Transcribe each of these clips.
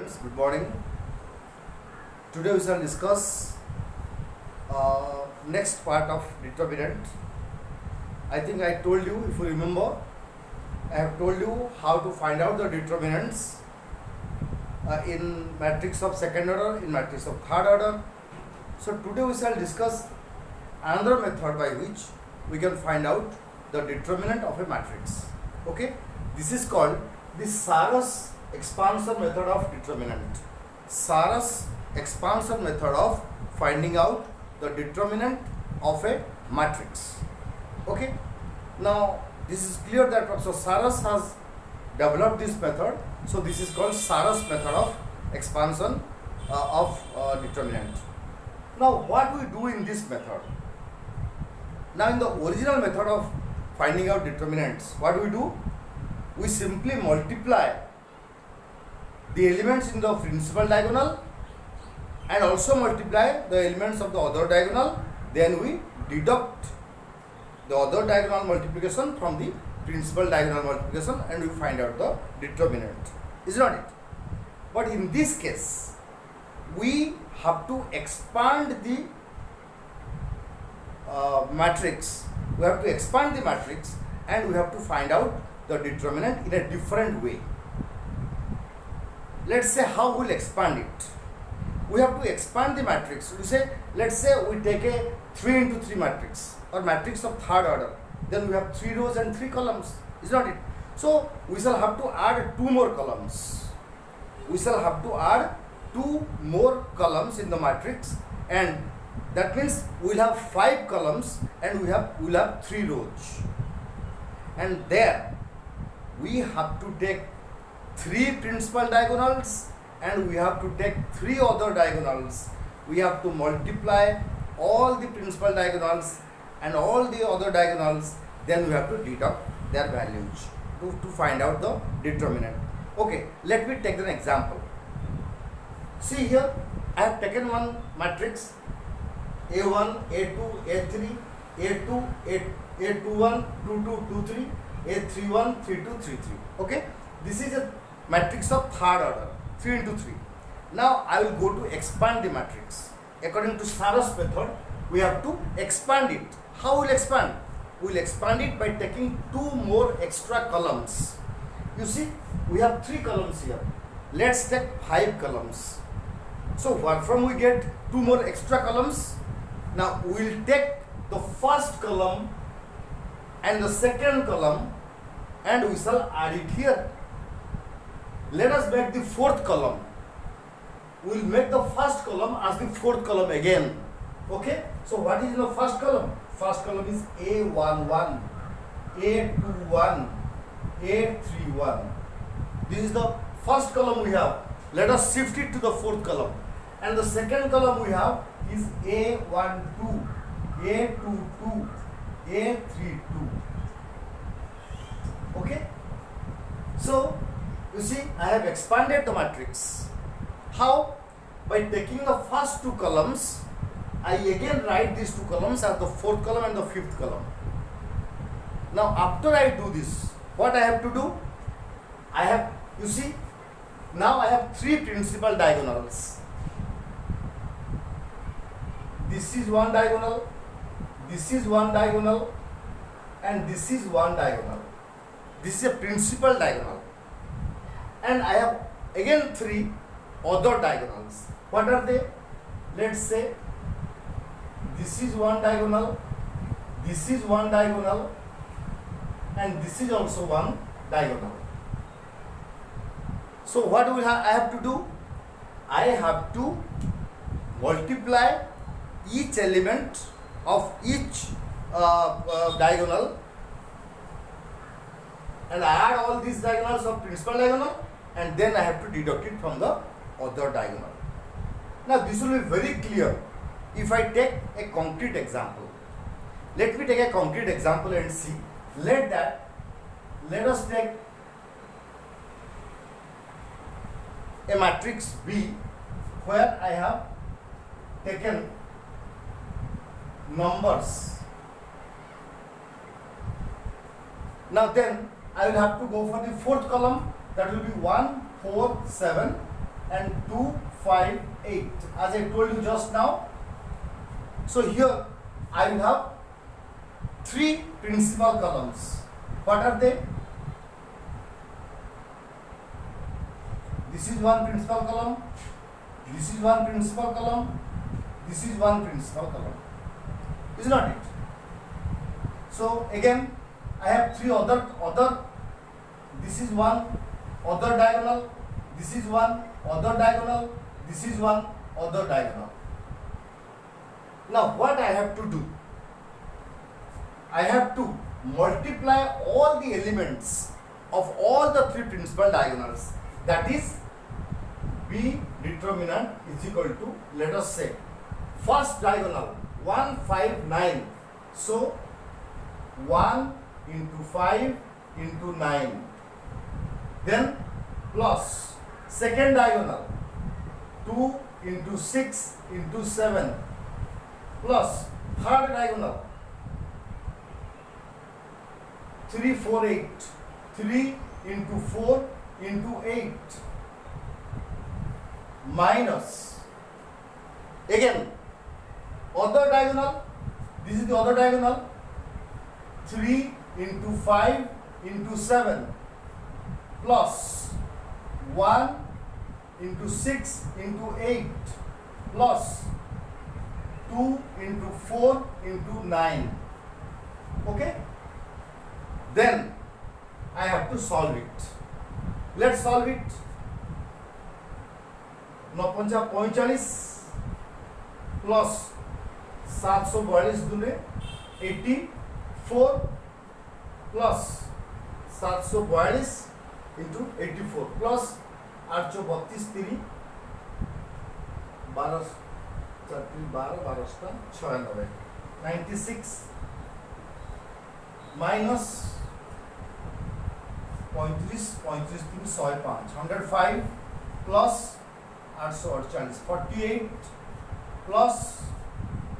students, good morning. Today we shall discuss next part of determinant. I think I told you, if you remember, I have told you how to find out the determinants in matrix of second order, in matrix of third order. So today we shall discuss another method by which we can find out the determinant of a matrix. Okay, this is called the Sarras expansion method of determinant. Sarras expansion method of finding out the determinant of a matrix. Okay, now this is clear that so Sarras has developed this method. So this is called Sarras method of expansion of determinant. Now what we do in this method? Now in the original method of finding out determinants, what we do? We simply multiply the elements in the principal diagonal and also multiply the elements of the other diagonal. Then we deduct the other diagonal multiplication from the principal diagonal multiplication and we find out the determinant. Is not it? But in this case, we have to expand the matrix. We have to expand the matrix and we have to find out the determinant in a different way. Let's say how we'll expand it. We have to expand the matrix. We say, let's say we take a 3 into 3 matrix or matrix of third order. Then we have 3 rows and 3 columns. Is not it? So we shall have to add 2 more columns. We shall have to add 2 more columns in the matrix, and that means we'll have 5 columns and we'll have 3 rows. And there we have to take 3 principal diagonals and we have to take 3 other diagonals. We have to multiply all the principal diagonals and all the other diagonals. Then we have to deduct their values to find out the determinant. Okay, let me take an example. See here, I have taken one matrix A1, A2, A3, A2, A21, 22, 23, A31, 32, 33. Okay, this is a matrix of third order, 3 into 3. Now I will go to expand the matrix. According to Sarras method, we have to expand it. How will expand? We will expand it by taking 2 more extra columns. You see, we have 3 columns here. Let's take 5 columns. So what from we get 2 more extra columns? Now we will take the first column and the second column and we shall add it here. Let us make the 4th column. We will make the first column as the 4th column again. Okay? So what is in the first column? First column is A11, A21, A31. This is the first column we have. Let us shift it to the 4th column. And the second column we have is A12, A22, A32. Okay? So, you see, I have expanded the matrix. How? By taking the first 2 columns, I again write these 2 columns as the 4th column and the 5th column. Now, after I do this, what I have to do? I have, you see, now I have 3 principal diagonals. This is one diagonal, this is one diagonal, and this is one diagonal. This is a principal diagonal. And I have again 3 other diagonals. What are they? Let's say this is one diagonal, this is one diagonal, and this is also one diagonal. So what will I have to do? I have to multiply each element of each diagonal and add all these diagonals of principal diagonal, and then I have to deduct it from the other diagonal. Now this will be very clear if I take a concrete example. Let me take a concrete example and see. Let us take a matrix B where I have taken numbers. Now then I will have to go for the 4th column, that will be 1, 4, 7, and 2, 5, 8. As I told you just now. So here I will have 3 principal columns. What are they? This is one principal column. This is one principal column. This is one principal column. Is not it? So again, I have 3 other. This is one other diagonal. This is one other diagonal. This is one other diagonal. Now what I have to do? I have to multiply all the elements of all the 3 principal diagonals. That is, B determinant is equal to, let us say, first diagonal 1, 5, 9. So 1 into 5 into 9. Then plus second diagonal 2 into 6 into 7 plus third diagonal 3, 4, 8. 3 into 4 into 8 minus again other diagonal. This is the other diagonal. 3 into 5 into 7 plus 1 into 6 into 8 plus 2 into 4 into 9. Okay? Then I have to solve it. Let's solve it. 945 plus 742 दूने 84 plus 742 into 84 plus 832 12 96 minus 35 105 plus 848 48 plus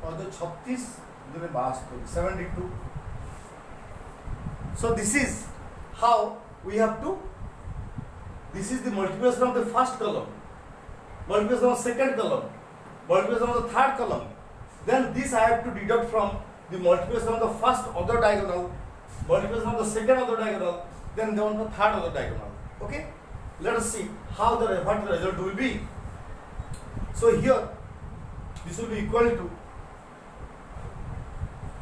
और 36 72. So this is how we have to. This is the multiplication of the first column, multiplication of the second column, multiplication of the third column. Then this I have to deduct from the multiplication of the first other diagonal, multiplication of the second other diagonal, then the third other diagonal. Okay? Let us see how what the result will be. So here this will be equal to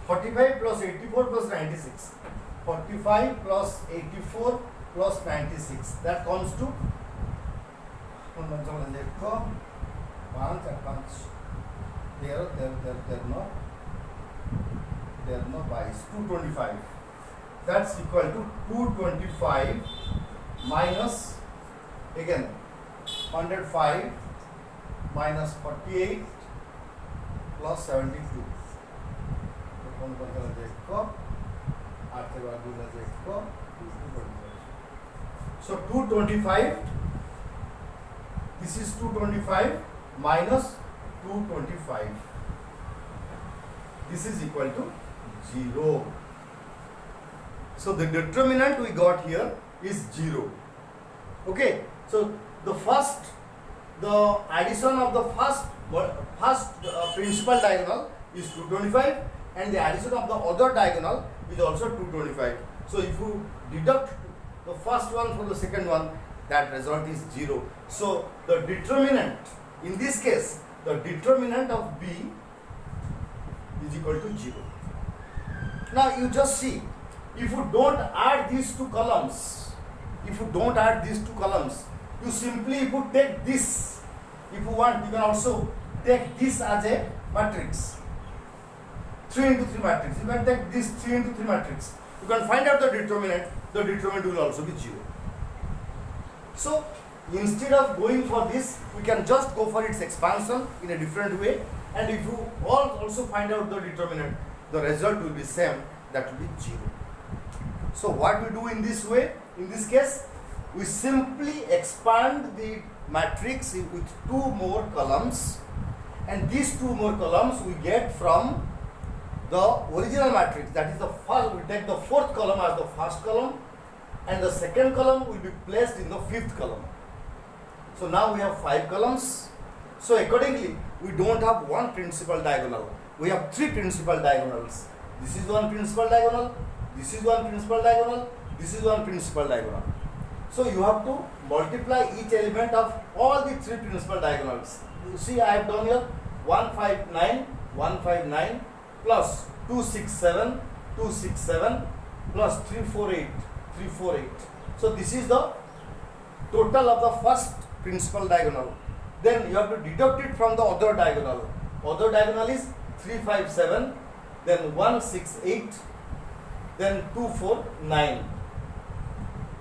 45 plus 84 plus 96. 45 plus 84 plus 96. That comes to 5 there are no byes. 225. That's equal to 225 minus again 105 minus 48 plus 72. So 225, this is 225 minus 225. This is equal to 0. So the determinant we got here is 0. Okay. So the addition of the first principal diagonal is 225 and the addition of the other diagonal is also 225. So if you deduct the first one from the second one, that result is 0. So the determinant, in this case, the determinant of B is equal to 0. Now you just see, if you don't add these two columns, you simply take this. If you want, you can also take this as a matrix. 3 into 3 matrix. You can take this 3 into 3 matrix. You can find out the determinant will also be 0. So instead of going for this, we can just go for its expansion in a different way. And if you also find out the determinant, the result will be same, that will be 0. So what we do in this way, in this case, we simply expand the matrix with 2 more columns, and these 2 more columns we get from the original matrix. That is the first, we take the 4th column as the first column and the second column will be placed in the 5th column. So now we have 5 columns. So accordingly, we don't have one principal diagonal. We have 3 principal diagonals. This is one principal diagonal. This is one principal diagonal. This is one principal diagonal. So you have to multiply each element of all the 3 principal diagonals. You see, I have done here 159 plus 267 plus 348. So this is the total of the first principal diagonal. Then you have to deduct it from the other diagonal. Other diagonal is 357, then 168, then 249.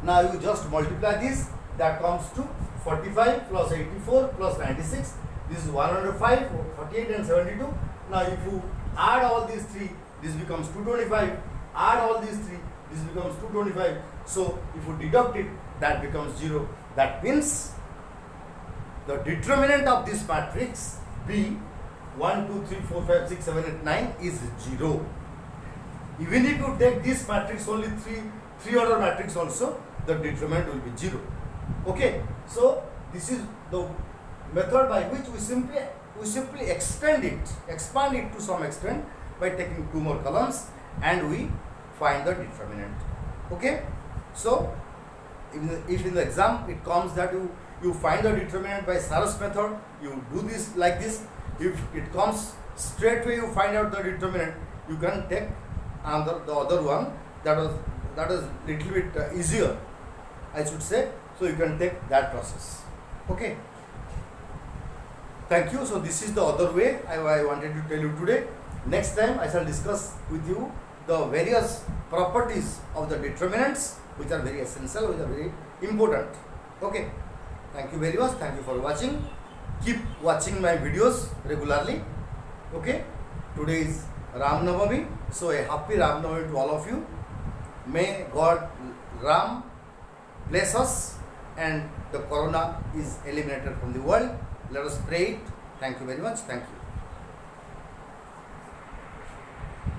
Now you just multiply this. That comes to 45 plus 84 plus 96. This is 105, 48 and 72. Now if you add all these 3, this becomes 225. Add all these 3, this becomes 225. So if you deduct it, that becomes 0. That means the determinant of this matrix B 1, 2, 3, 4, 5, 6, 7, 8, 9 is 0. Even if you take this matrix only 3 order matrix also, the determinant will be 0. Okay, so this is the method by which we simply expand it to some extent by taking 2 more columns, and we find the determinant. Okay, so if in the exam it comes that you find the determinant by Sarus method, you do this like this. If it comes straight away you find out the determinant, you can take the other one that was little bit easier, I should say. So you can take that process. Okay, thank you. So this is the other way I wanted to tell you today. Next time I shall discuss with you the various properties of the determinants, which are very essential, which are very important. Okay, thank you very much. Thank you for watching. Keep watching my videos regularly. Okay, today is Ram Navami, so a happy Ram Navami to all of you. May God Ram bless us and the corona is eliminated from the world. Let us pray it. Thank you very much. Thank you.